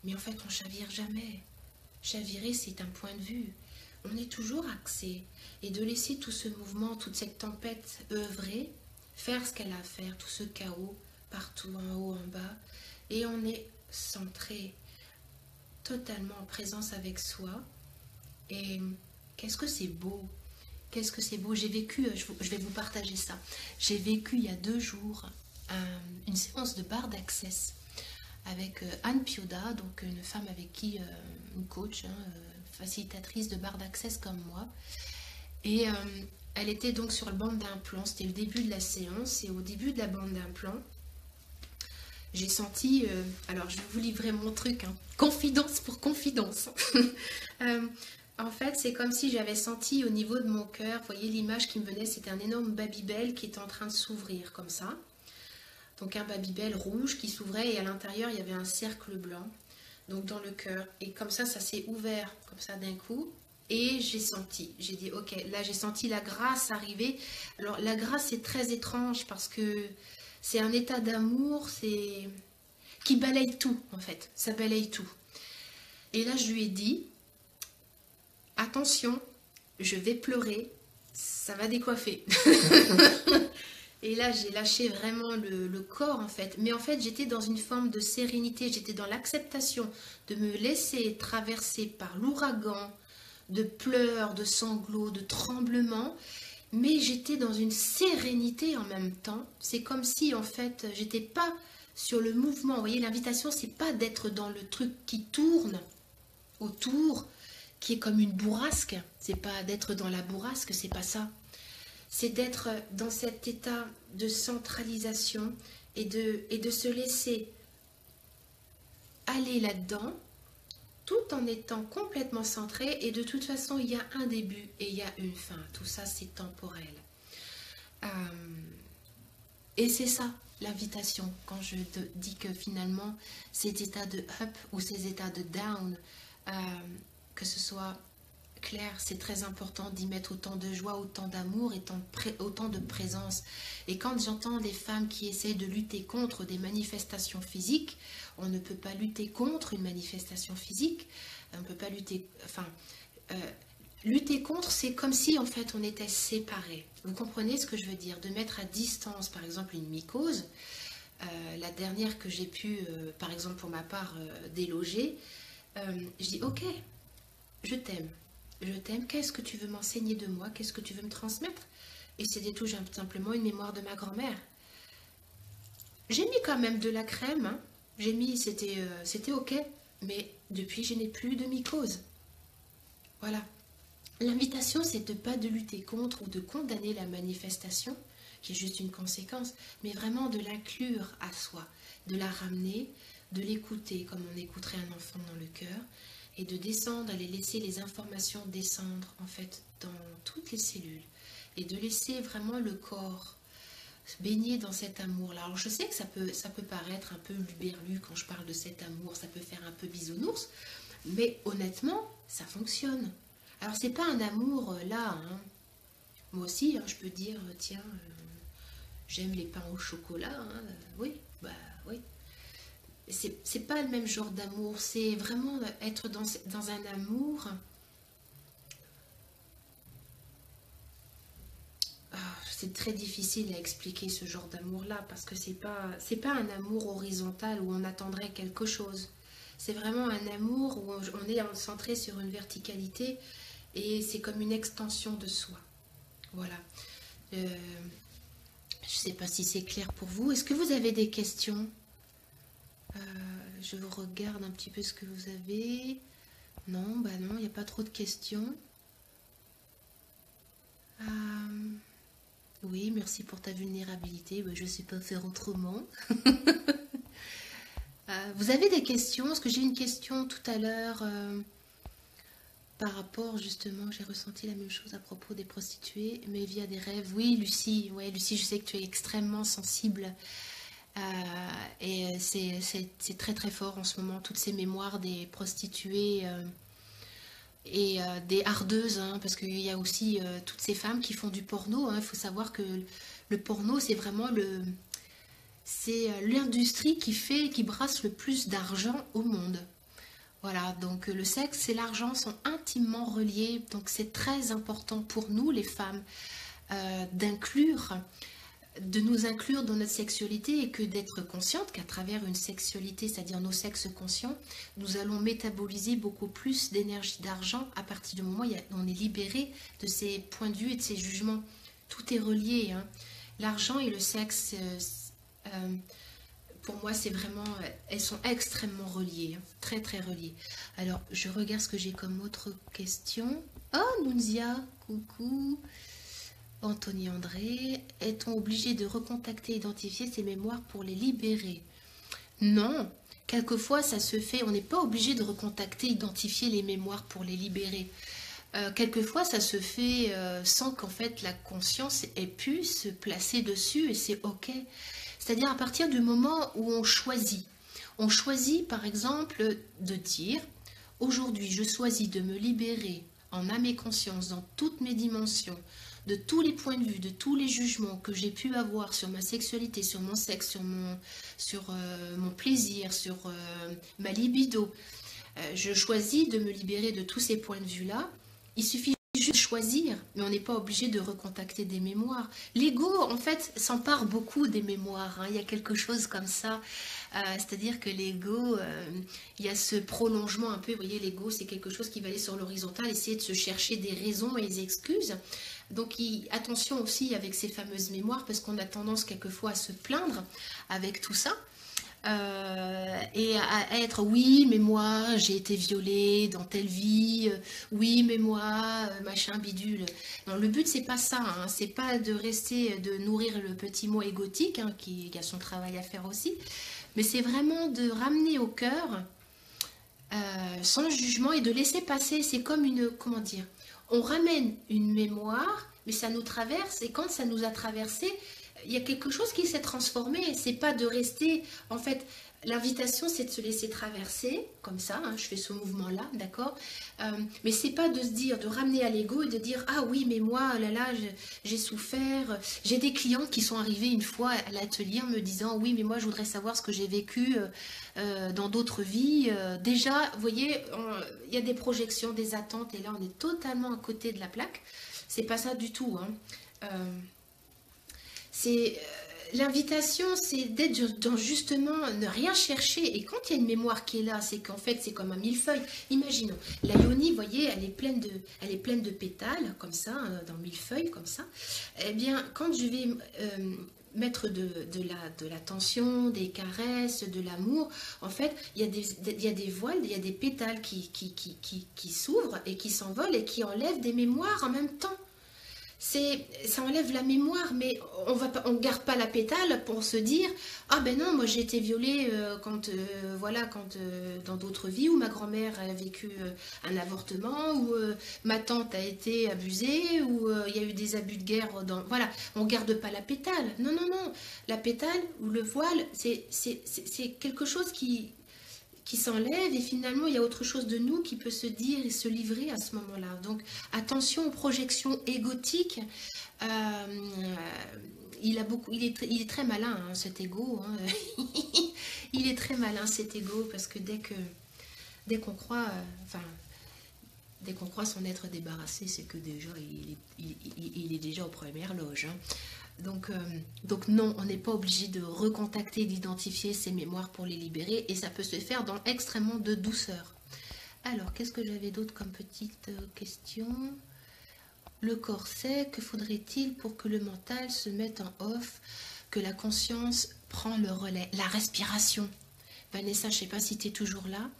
Mais en fait, on chavire jamais. Chavirer, c'est un point de vue. On est toujours axé. Et de laisser tout ce mouvement, toute cette tempête œuvrer, faire ce qu'elle a à faire, tout ce chaos, partout, en haut, en bas. Et on est centré, totalement en présence avec soi. Et qu'est-ce que c'est beau! Qu'est-ce que c'est beau! J'ai vécu, je vais vous partager ça. J'ai vécu il y a 2 jours une séance de barre d'access avec Anne Pioda, donc une femme avec qui, une coach, facilitatrice de barre d'access comme moi. Et elle était donc sur le banc d'implant, c'était le début de la séance, et au début de la bande d'implant, j'ai senti, alors je vais vous livrer mon truc, hein, confidence pour confidence. En fait, c'est comme si j'avais senti au niveau de mon cœur, vous voyez l'image qui me venait, c'était un énorme Babybel qui était en train de s'ouvrir comme ça. Donc un Babybel rouge qui s'ouvrait et à l'intérieur il y avait un cercle blanc, donc dans le cœur. Et comme ça s'est ouvert comme ça d'un coup. Et j'ai senti, j'ai dit ok, là j'ai senti la grâce arriver. Alors la grâce c'est très étrange parce que c'est un état d'amour, c'est qui balaye tout en fait, ça balaye tout. Et là je lui ai dit, attention, je vais pleurer, ça va décoiffer. Et là j'ai lâché vraiment le corps en fait. Mais en fait j'étais dans une forme de sérénité, j'étais dans l'acceptation de me laisser traverser par l'ouragan, de pleurs, de sanglots, de tremblements, mais j'étais dans une sérénité en même temps. C'est comme si en fait j'étais pas sur le mouvement. Vous voyez, l'invitation c'est pas d'être dans le truc qui tourne autour, qui est comme une bourrasque. C'est pas d'être dans la bourrasque, c'est pas ça. C'est d'être dans cet état de centralisation et de se laisser aller là-dedans, tout en étant complètement centré. Et de toute façon, il y a un début et il y a une fin. Tout ça, c'est temporel. Et c'est ça, l'invitation. Quand je te dis que finalement, ces états de up ou ces états de down, que ce soit clair, c'est très important d'y mettre autant de joie, autant d'amour et autant de présence. Et quand j'entends des femmes qui essayent de lutter contre des manifestations physiques, on ne peut pas lutter contre une manifestation physique, on ne peut pas lutter, enfin, lutter contre, c'est comme si en fait on était séparés. Vous comprenez ce que je veux dire? De mettre à distance par exemple une mycose, la dernière que j'ai pu, par exemple pour ma part, déloger, je dis ok, je t'aime. Je t'aime, qu'est-ce que tu veux m'enseigner de moi? Qu'est-ce que tu veux me transmettre? Et c'était tout simplement une mémoire de ma grand-mère. J'ai mis quand même de la crème, hein. J'ai mis, c'était ok, mais depuis je n'ai plus de mycose. Voilà. L'invitation, c'est de pas de lutter contre ou de condamner la manifestation, qui est juste une conséquence, mais vraiment de l'inclure à soi, de la ramener, de l'écouter comme on écouterait un enfant dans le cœur, et de descendre, aller laisser les informations descendre en fait dans toutes les cellules et de laisser vraiment le corps se baigner dans cet amour-là. Alors je sais que ça peut paraître un peu luberlu quand je parle de cet amour, ça peut faire un peu bisounours, mais honnêtement, ça fonctionne. Alors c'est pas un amour là, hein. Moi aussi, hein, je peux dire, tiens, j'aime les pains au chocolat, hein, oui, bah oui. C'est pas le même genre d'amour, c'est vraiment être dans un amour. C'est très difficile à expliquer ce genre d'amour-là parce que c'est pas un amour horizontal où on attendrait quelque chose. C'est vraiment un amour où on est centré sur une verticalité et c'est comme une extension de soi. Voilà. Je sais pas si c'est clair pour vous. Est-ce que vous avez des questions? Je regarde un petit peu ce que vous avez. Non, bah non, il n'y a pas trop de questions. Oui, merci pour ta vulnérabilité. Je ne sais pas faire autrement. Vous avez des questions? Parce que j'ai une question tout à l'heure par rapport justement, j'ai ressenti la même chose à propos des prostituées, mais via des rêves. Oui, Lucie, ouais, Lucie, je sais que tu es extrêmement sensible. Et c'est très très fort en ce moment, toutes ces mémoires des prostituées et des hardeuses, hein, parce qu'il y a aussi toutes ces femmes qui font du porno. Hein. Il faut savoir que le porno, c'est vraiment c'est l'industrie qui brasse le plus d'argent au monde. Voilà, donc le sexe et l'argent sont intimement reliés, donc c'est très important pour nous, les femmes, d'inclure, de nous inclure dans notre sexualité et que d'être consciente qu'à travers une sexualité, c'est-à-dire nos sexes conscients, nous allons métaboliser beaucoup plus d'énergie d'argent à partir du moment où on est libéré de ces points de vue et de ces jugements. Tout est relié, hein. L'argent et le sexe, pour moi, c'est vraiment, elles sont extrêmement reliées, hein, très très reliées. Alors, je regarde ce que j'ai comme autre question. Oh, Nunzia, coucou. Anthony André, est-on obligé de recontacter, identifier ses mémoires pour les libérer? Non, quelquefois ça se fait, on n'est pas obligé de recontacter, identifier les mémoires pour les libérer. Quelquefois ça se fait sans qu'en fait la conscience ait pu se placer dessus et c'est ok. C'est-à-dire à partir du moment où on choisit. On choisit par exemple de dire, aujourd'hui je choisis de me libérer en âme et conscience dans toutes mes dimensions, de tous les points de vue, de tous les jugements que j'ai pu avoir sur ma sexualité, sur mon sexe, sur mon plaisir, sur ma libido. Je choisis de me libérer de tous ces points de vue-là. Il suffit juste de choisir, mais on n'est pas obligé de recontacter des mémoires. L'ego, en fait, s'empare beaucoup des mémoires. Hein. Il y a quelque chose comme ça. C'est-à-dire que l'ego, il y a ce prolongement un peu. Vous voyez, l'ego, c'est quelque chose qui va aller sur l'horizontale, essayer de se chercher des raisons et des excuses. Donc attention aussi avec ces fameuses mémoires, parce qu'on a tendance quelquefois à se plaindre avec tout ça. Et à être, oui mais moi j'ai été violée dans telle vie, oui mais moi machin bidule. Non, le but c'est pas ça, hein, c'est pas de rester, de nourrir le petit mot égotique, hein, qui a son travail à faire aussi, mais c'est vraiment de ramener au cœur sans jugement et de laisser passer. C'est comme une, comment dire, on ramène une mémoire mais ça nous traverse et quand ça nous a traversé, il y a quelque chose qui s'est transformé. C'est pas de rester, en fait, l'invitation c'est de se laisser traverser comme ça, hein, je fais ce mouvement là, d'accord, mais c'est pas de se dire, de ramener à l'ego et de dire, ah oui mais moi là là j'ai souffert. J'ai des clientes qui sont arrivées une fois à l'atelier en me disant, oui mais moi je voudrais savoir ce que j'ai vécu dans d'autres vies. Déjà vous voyez, il y a des projections, des attentes et là on est totalement à côté de la plaque. C'est pas ça du tout, hein. C'est l'invitation, c'est d'être dans justement ne rien chercher. Et quand il y a une mémoire qui est là, c'est qu'en fait c'est comme un millefeuille. Imaginons, la yoni, vous voyez, elle est pleine de pétales comme ça, dans millefeuille comme ça. Eh bien, quand je vais mettre de l'attention, des caresses, de l'amour, en fait, il y a des voiles, il y a des pétales qui s'ouvrent et qui s'envolent et qui enlèvent des mémoires en même temps. Ça enlève la mémoire, mais on garde pas la pétale pour se dire, ah ben non, moi j'ai été violée quand dans d'autres vies, où ma grand-mère a vécu un avortement, ou ma tante a été abusée, ou il y a eu des abus de guerre voilà, on garde pas la pétale. Non non non, la pétale ou le voile, c'est quelque chose qui s'enlève et finalement il y a autre chose de nous qui peut se dire et se livrer à ce moment-là. Donc attention aux projections égotiques. Il est très malin, hein, cet ego. Hein. Il est très malin cet ego parce que dès qu'on croit, dès qu'on croit s'en être débarrassé, c'est que déjà il est déjà aux premières loges. Hein. Donc non, on n'est pas obligé de recontacter, d'identifier ces mémoires pour les libérer et ça peut se faire dans extrêmement de douceur. Alors, qu'est-ce que j'avais d'autre comme petite question? Le corps sait, que faudrait-il pour que le mental se mette en off, que la conscience prend le relais? La respiration. Vanessa, je ne sais pas si tu es toujours là.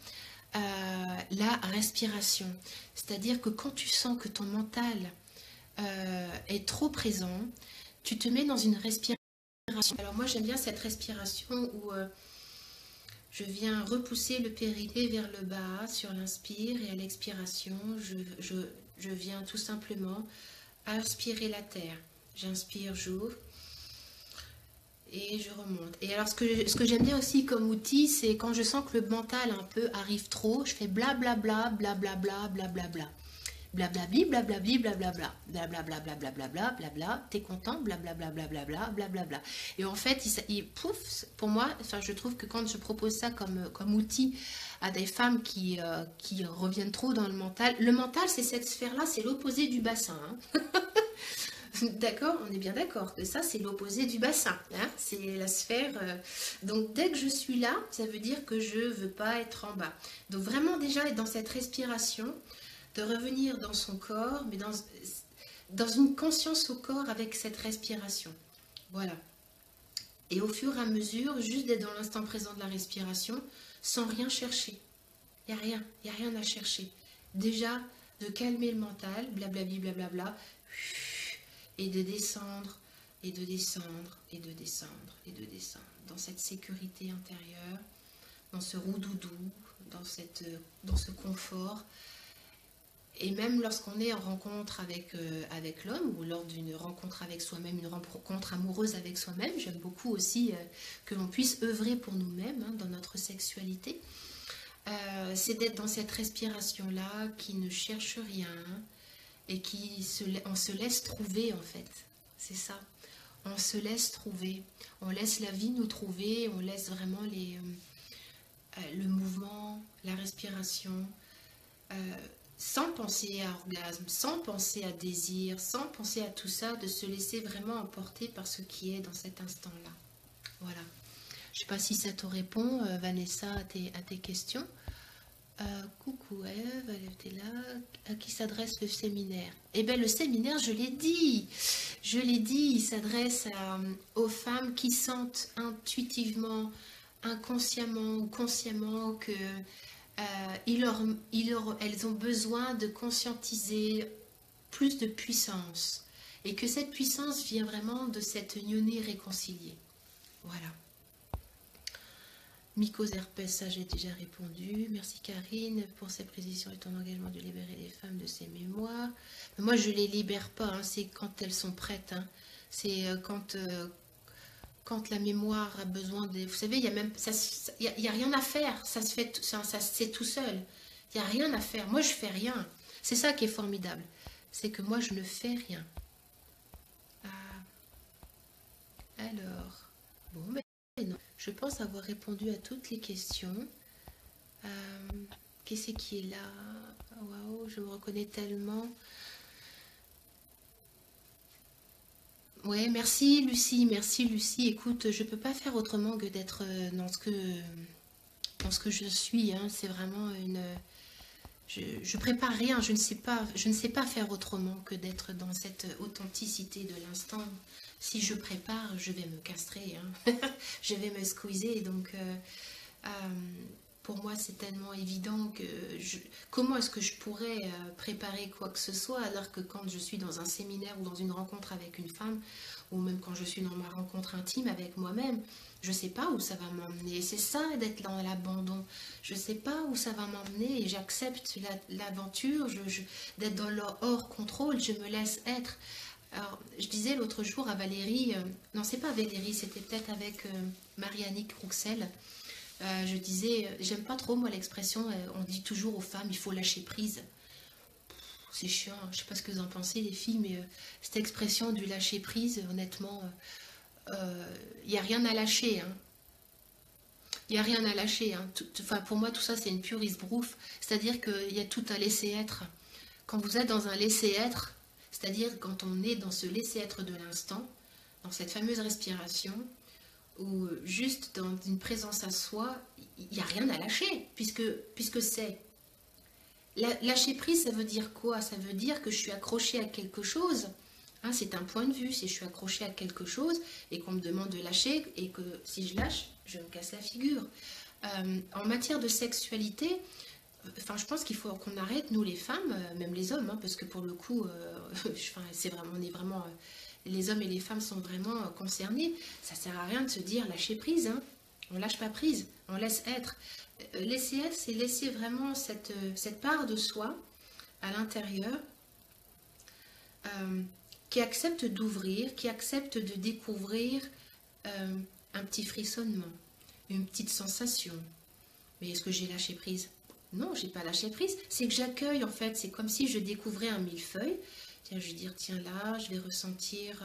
La respiration. C'est-à-dire que quand tu sens que ton mental est trop présent, tu te mets dans une respiration. Alors moi j'aime bien cette respiration où je viens repousser le périnée vers le bas sur l'inspire et à l'expiration, je viens tout simplement aspirer la terre. J'inspire, j'ouvre Et je remonte. Et alors, ce que j'aime bien aussi comme outil, c'est quand je sens que le mental un peu arrive trop, je fais blablabla, blablabla, blablabla. Blablabli, blablabli, blablabla, blablabla, blablabla, blabla, t'es content, blablabla, blablabla, blablabla. Et en fait, pouf, pour moi, enfin, je trouve que quand je propose ça comme outil à des femmes qui reviennent trop dans le mental, c'est cette sphère-là, c'est l'opposé du bassin. Hein. D'accord, on est bien d'accord que ça, c'est l'opposé du bassin. Hein, c'est la sphère. Donc, dès que je suis là, ça veut dire que je ne veux pas être en bas. Donc, vraiment, déjà, être dans cette respiration, de revenir dans son corps, mais dans une conscience au corps avec cette respiration. Voilà. Et au fur et à mesure, juste d'être dans l'instant présent de la respiration, sans rien chercher. Il n'y a rien à chercher. Déjà, de calmer le mental, blablabli, blablabla, et de descendre, et de descendre, et de descendre, et de descendre, dans cette sécurité intérieure, dans ce roudoudou, dans ce confort. Et même lorsqu'on est en rencontre avec l'homme, ou lors d'une rencontre avec soi-même, une rencontre amoureuse avec soi-même, j'aime beaucoup aussi que l'on puisse œuvrer pour nous-mêmes, hein, dans notre sexualité. C'est d'être dans cette respiration-là qui ne cherche rien, et on se laisse trouver en fait, c'est ça, on se laisse trouver, on laisse la vie nous trouver, on laisse vraiment le mouvement, la respiration, sans penser à orgasme, sans penser à désir, sans penser à tout ça, de se laisser vraiment emporter par ce qui est dans cet instant-là. Voilà. Je ne sais pas si ça te répond, Vanessa, à tes questions. Coucou Eve, elle était là. À qui s'adresse le séminaire? Eh bien, le séminaire, je l'ai dit, il s'adresse aux femmes qui sentent intuitivement, inconsciemment ou consciemment que elles ont besoin de conscientiser plus de puissance et que cette puissance vient vraiment de cette union réconciliée. Voilà. Mycose herpès, ça j'ai déjà répondu. Merci Karine pour cette précision et ton engagement de libérer les femmes de ces mémoires. Mais moi je les libère pas, hein, c'est quand elles sont prêtes. Hein. C'est quand la mémoire a besoin de... Vous savez, il y a même y a rien à faire, ça se fait, ça c'est tout seul. Il n'y a rien à faire. Moi je fais rien. C'est ça qui est formidable. C'est que moi je ne fais rien. Alors, bon, mais non. Je pense avoir répondu à toutes les questions. Qui c'est qui est là? Waouh, je me reconnais tellement. Ouais, merci Lucie, merci Lucie. Écoute, je peux pas faire autrement que d'être dans ce que je suis. Hein. C'est vraiment une... Je prépare rien, je ne sais pas faire autrement que d'être dans cette authenticité de l'instant. Si je prépare, je vais me castrer, hein. Je vais me squeezer. Donc, pour moi, c'est tellement évident que... Comment est-ce que je pourrais préparer quoi que ce soit alors que quand je suis dans un séminaire ou dans une rencontre avec une femme, ou même quand je suis dans ma rencontre intime avec moi-même, je ne sais pas où ça va m'emmener. C'est ça d'être dans l'abandon. Je ne sais pas où ça va m'emmener et j'accepte l'aventure, d'être dans leur hors contrôle, je me laisse être. Alors, je disais l'autre jour à Valérie, non c'est pas Valérie, c'était peut-être avec Marie-Annick Rouxel, je disais, j'aime pas trop moi l'expression, on dit toujours aux femmes, il faut lâcher prise. C'est chiant, je sais pas ce que vous en pensez les filles, mais cette expression du lâcher prise, honnêtement, il n'y a rien à lâcher. Hein. Il n'y a rien à lâcher. Hein. Enfin, pour moi, tout ça, c'est une pure esbrouffe. C'est-à-dire qu'il y a tout à laisser être. Quand vous êtes dans un laisser-être, c'est-à-dire quand on est dans ce laisser-être de l'instant, dans cette fameuse respiration, ou juste dans une présence à soi, il n'y a rien à lâcher, puisque c'est. Lâcher prise, ça veut dire quoi? Ça veut dire que je suis accrochée à quelque chose. Hein, c'est un point de vue. Si je suis accrochée à quelque chose et qu'on me demande de lâcher, et que si je lâche, je me casse la figure. En matière de sexualité, enfin, je pense qu'il faut qu'on arrête, nous les femmes, même les hommes, hein, parce que pour le coup, c'est vraiment, on est vraiment, les hommes et les femmes sont vraiment concernés. Ça sert à rien de se dire lâcher prise. Hein. On lâche pas prise, on laisse être. Laisser être, c'est laisser vraiment cette part de soi à l'intérieur qui accepte d'ouvrir, qui accepte de découvrir un petit frissonnement, une petite sensation. Mais est-ce que j'ai lâché prise? Non, j'ai pas lâché prise. C'est que j'accueille en fait. C'est comme si je découvrais un millefeuille. Tiens, je vais dire, tiens là, je vais ressentir.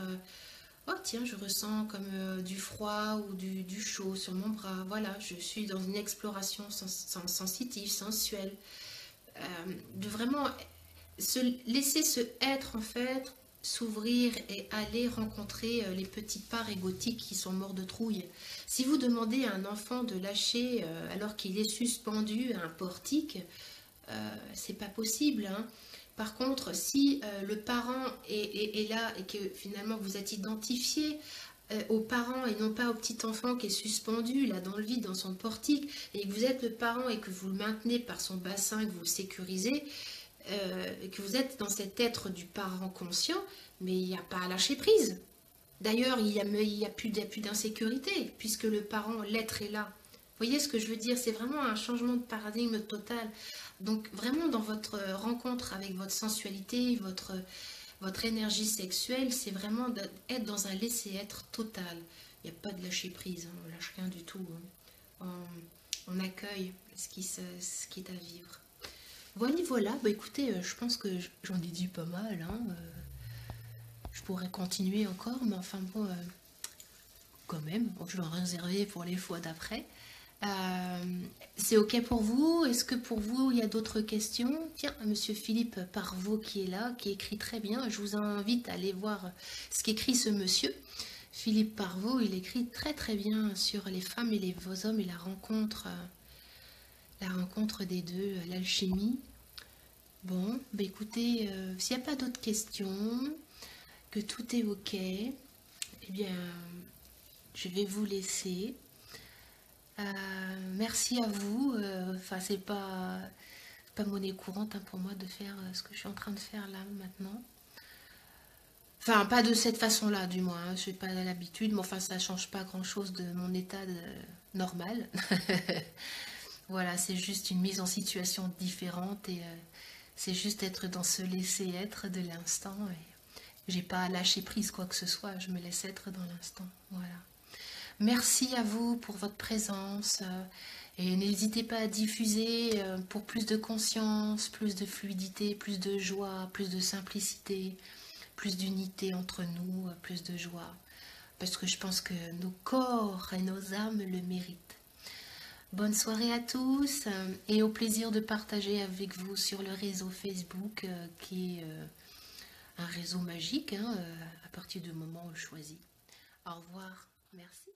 Oh tiens, je ressens comme du froid ou du chaud sur mon bras. Voilà, je suis dans une exploration sensitive, sensuelle. De vraiment se laisser se être en fait, s'ouvrir et aller rencontrer les petites parts égotiques qui sont morts de trouille. Si vous demandez à un enfant de lâcher alors qu'il est suspendu à un portique, c'est pas possible, hein. Par contre, si le parent est là et que finalement vous êtes identifié aux parents et non pas au petit enfant qui est suspendu là dans le vide, dans son portique, et que vous êtes le parent et que vous le maintenez par son bassin, que vous le sécurisez, que vous êtes dans cet être du parent conscient, mais il n'y a pas à lâcher prise. D'ailleurs, il y a plus d'insécurité, puisque le parent, l'être est là. Vous voyez ce que je veux dire? C'est vraiment un changement de paradigme total. Donc vraiment dans votre rencontre avec votre sensualité, votre énergie sexuelle, c'est vraiment d'être dans un laisser-être total. Il n'y a pas de lâcher prise, hein, on lâche rien du tout, hein. On accueille ce qui est à vivre. Voilà, voilà. Bah, écoutez, je pense que j'en ai dit pas mal, hein. Je pourrais continuer encore, mais enfin bon, quand même, bon, je vais en réserver pour les fois d'après. C'est ok pour vous? Est-ce que pour vous il y a d'autres questions? Tiens, monsieur Philippe Parvot qui est là, qui écrit très bien. Je vous invite à aller voir ce qu'écrit ce monsieur. Philippe Parvot, il écrit très très bien sur les femmes et les hommes et la rencontre des deux, l'alchimie. Bon, bah écoutez, s'il n'y a pas d'autres questions, que tout est ok, eh bien, je vais vous laisser. Merci à vous. Enfin, c'est pas monnaie courante hein, pour moi de faire ce que je suis en train de faire là maintenant. Enfin, pas de cette façon-là, du moins, hein. Je n'ai pas l'habitude, mais enfin, ça change pas grand-chose de mon état normal. Voilà, c'est juste une mise en situation différente et c'est juste être dans ce laisser-être de l'instant. Et j'ai pas lâché prise quoi que ce soit, je me laisse être dans l'instant. Voilà. Merci à vous pour votre présence et n'hésitez pas à diffuser pour plus de conscience, plus de fluidité, plus de joie, plus de simplicité, plus d'unité entre nous, plus de joie. Parce que je pense que nos corps et nos âmes le méritent. Bonne soirée à tous et au plaisir de partager avec vous sur le réseau Facebook qui est un réseau magique hein, à partir du moment où on le choisit. Au revoir, merci.